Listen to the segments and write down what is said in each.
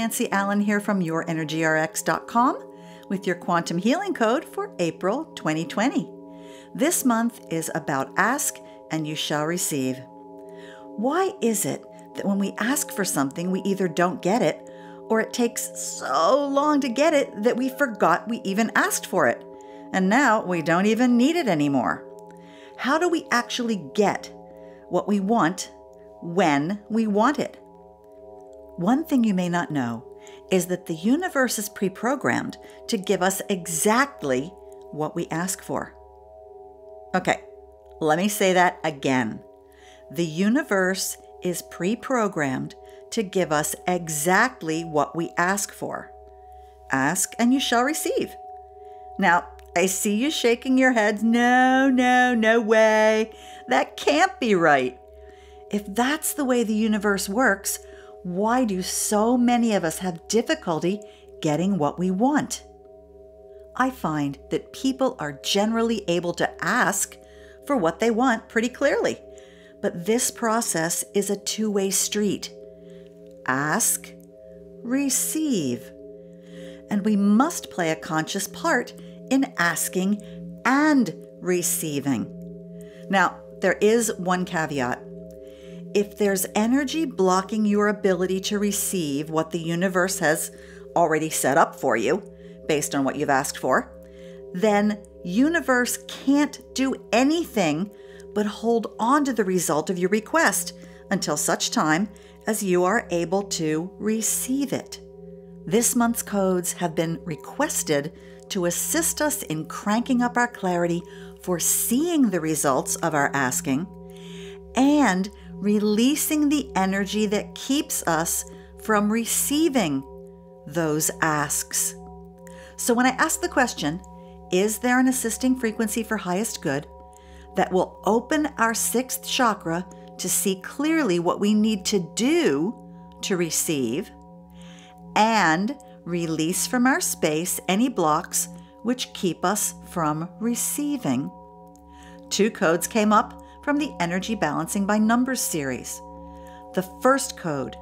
Nancy Allen here from YourEnergyRx.com with your quantum healing code for April 2020. This month is about ask and you shall receive. Why is it that when we ask for something, we either don't get it or it takes so long to get it that we forgot we even asked for it, and now we don't even need it anymore? How do we actually get what we want when we want it? One thing you may not know is that the universe is pre-programmed to give us exactly what we ask for. Okay, let me say that again. The universe is pre-programmed to give us exactly what we ask for. Ask and you shall receive. Now, I see you shaking your heads. No way. That can't be right. If that's the way the universe works, why do so many of us have difficulty getting what we want? I find that people are generally able to ask for what they want pretty clearly, but this process is a two-way street. Ask, receive. And we must play a conscious part in asking and receiving. Now, there is one caveat. If there's energy blocking your ability to receive what the universe has already set up for you, based on what you've asked for, then universe can't do anything but hold on to the result of your request until such time as you are able to receive it. This month's codes have been requested to assist us in cranking up our clarity for seeing the results of our asking and releasing the energy that keeps us from receiving those asks. So when I ask the question, is there an assisting frequency for highest good that will open our 6th chakra to see clearly what we need to do to receive and release from our space any blocks which keep us from receiving? 2 codes came up from the Energy Balancing by Numbers series. The first code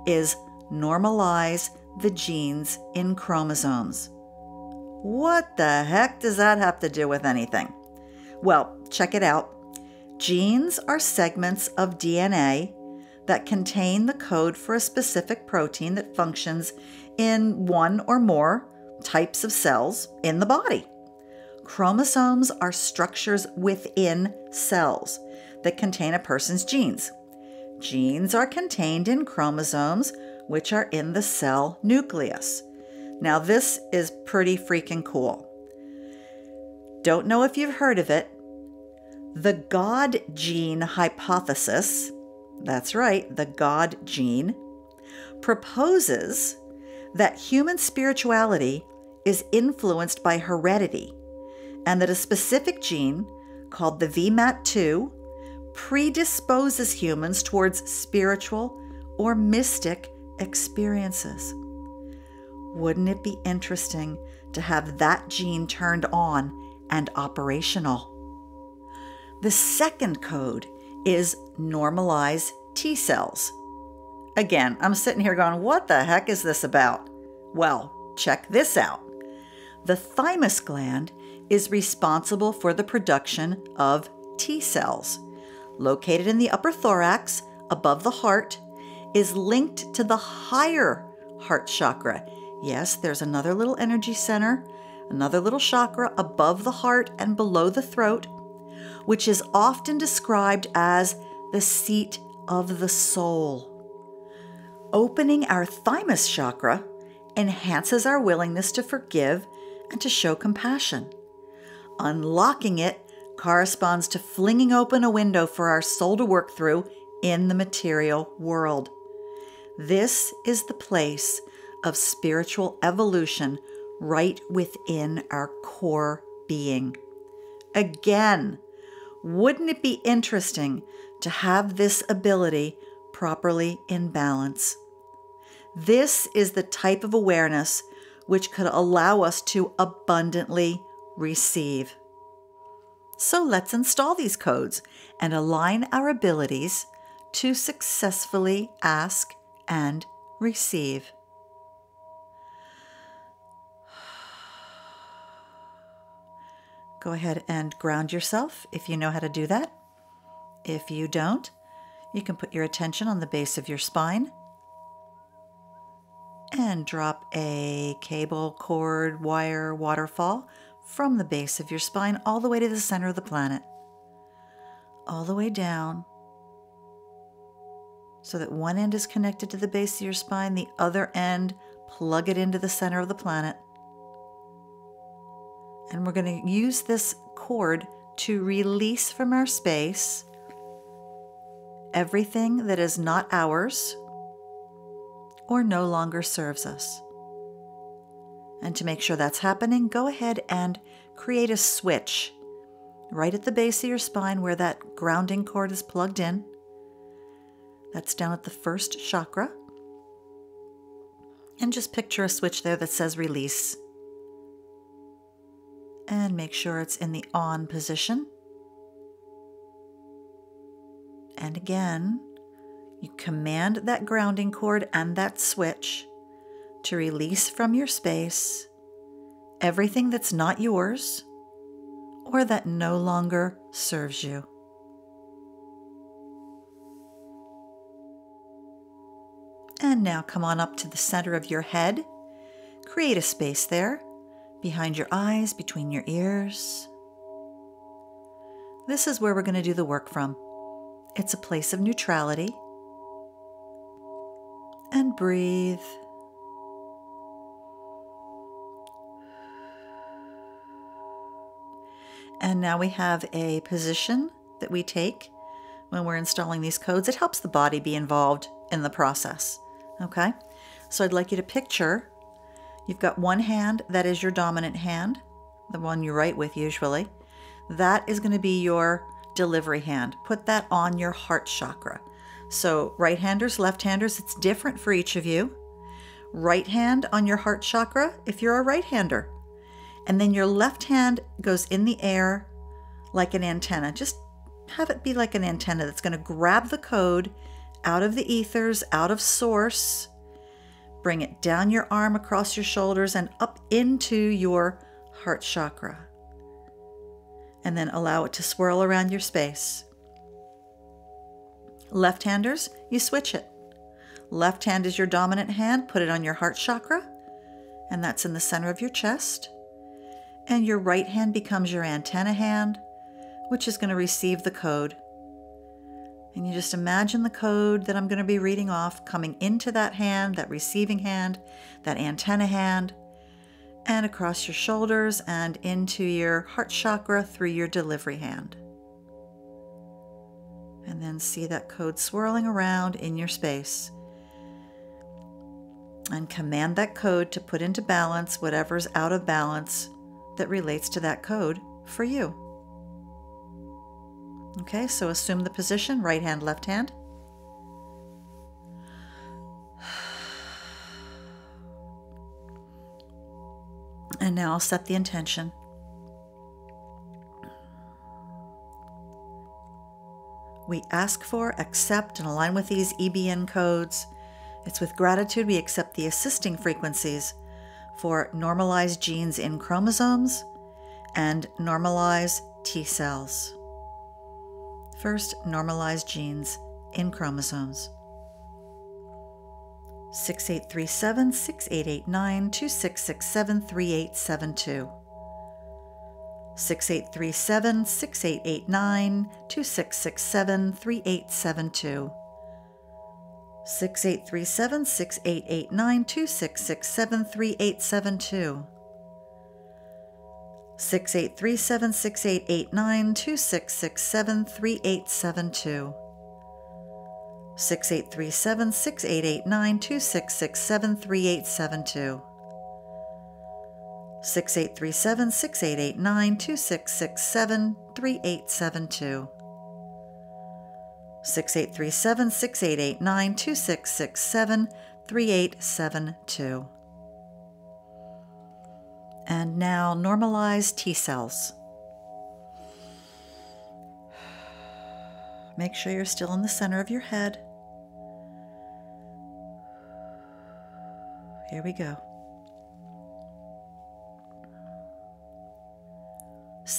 is Normalize the Genes in Chromosomes. What the heck does that have to do with anything? Well, check it out. Genes are segments of DNA that contain the code for a specific protein that functions in one or more types of cells in the body. Chromosomes are structures within cells that contain a person's genes. Genes are contained in chromosomes, which are in the cell nucleus. Now, this is pretty freaking cool. Don't know if you've heard of it. The God gene hypothesis, that's right, the God gene, proposes that human spirituality is influenced by heredity and that a specific gene called the VMAT2 predisposes humans towards spiritual or mystic experiences. Wouldn't it be interesting to have that gene turned on and operational? The second code is Normalize T-Cells. Again, I'm sitting here going, what the heck is this about? Well, check this out. The Thymus Gland is responsible for the production of T-cells. Located in the upper thorax, above the heart, is linked to the higher heart chakra. Yes, there's another little energy center, another little chakra above the heart and below the throat, which is often described as the seat of the soul. Opening our thymus chakra enhances our willingness to forgive and to show compassion. Unlocking it corresponds to flinging open a window for our soul to work through in the material world. This is the place of spiritual evolution right within our core being. Again, wouldn't it be interesting to have this ability properly in balance? This is the type of awareness which could allow us to abundantly receive. So let's install these codes and align our abilities to successfully ask and receive. Go ahead and ground yourself if you know how to do that. If you don't, you can put your attention on the base of your spine and drop a cable, cord, wire, waterfall from the base of your spine all the way to the center of the planet. All the way down, so that one end is connected to the base of your spine, the other end, plug it into the center of the planet. And we're going to use this cord to release from our space everything that is not ours or no longer serves us. And to make sure that's happening, go ahead and create a switch right at the base of your spine where that grounding cord is plugged in. That's down at the first chakra. And just picture a switch there that says release. And make sure it's in the on position. And again, you command that grounding cord and that switch to release from your space everything that's not yours or that no longer serves you. And now come on up to the center of your head. Create a space there, behind your eyes, between your ears. This is where we're going to do the work from. It's a place of neutrality. And breathe. And now we have a position that we take when we're installing these codes. It helps the body be involved in the process. Okay? So I'd like you to picture you've got one hand that is your dominant hand, the one you write with usually. That is going to be your delivery hand. Put that on your heart chakra. So right-handers, left-handers, it's different for each of you. Right hand on your heart chakra if you're a right-hander. And then your left hand goes in the air like an antenna. Just have it be like an antenna that's going to grab the code out of the ethers, out of source, bring it down your arm, across your shoulders, and up into your heart chakra. And then allow it to swirl around your space. Left-handers, you switch it. Left hand is your dominant hand, put it on your heart chakra, and that's in the center of your chest. And your right hand becomes your antenna hand, which is going to receive the code. And you just imagine the code that I'm going to be reading off coming into that hand, that receiving hand, that antenna hand, and across your shoulders and into your heart chakra through your delivery hand. And then see that code swirling around in your space. And command that code to put into balance whatever's out of balance that relates to that code for you. Okay, so assume the position, right hand, left hand. And now I'll set the intention. We ask for, accept, and align with these EBN codes. It's with gratitude we accept the assisting frequencies for normalized genes in chromosomes and normalize T-cells. First, normalized genes in chromosomes. 6837 6889 2667 3872. 6837 6889 2667 3872. 6837 6889 2667 3872. 6837 6889 2667 3872. 6837 6889 2667 3872. 6837 6889 2667 3872. 6837 6889 2667 3872. And now normalize T-cells. Make sure you're still in the center of your head. Here we go.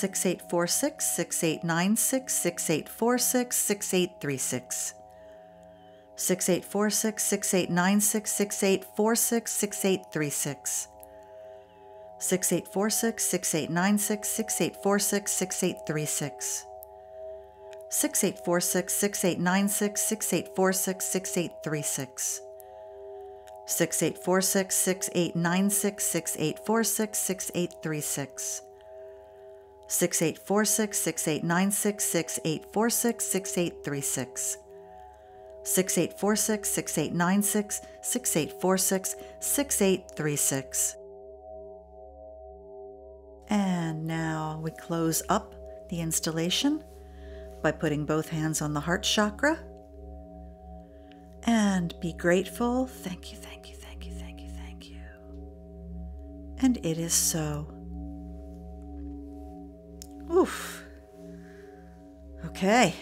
6846, 6896, 6846, 6836. 6846, 6896, 6846, 6836. 6846, 6896, 6846, 6836. 6846, 6896, 6846, 6836. 6846, 6896, 6846, 6836. 6846, 6896, 6846, 6836. 6846, 6896, 6846, 6836. And now we close up the installation by putting both hands on the heart chakra. And be grateful. Thank you, thank you, thank you, thank you, thank you. And it is so. Oof. Okay.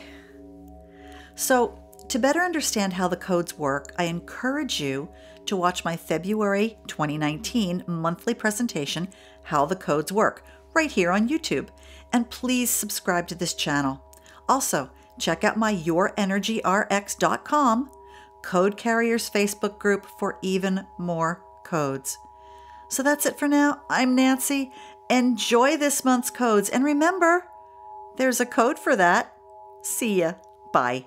So, to better understand how the codes work, I encourage you to watch my February 2019 monthly presentation, How the Codes Work, right here on YouTube. And please subscribe to this channel. Also, check out my YourEnergyRx.com Code Carriers Facebook group for even more codes. So that's it for now. I'm Nancy. Enjoy this month's codes. And remember, there's a code for that. See ya. Bye.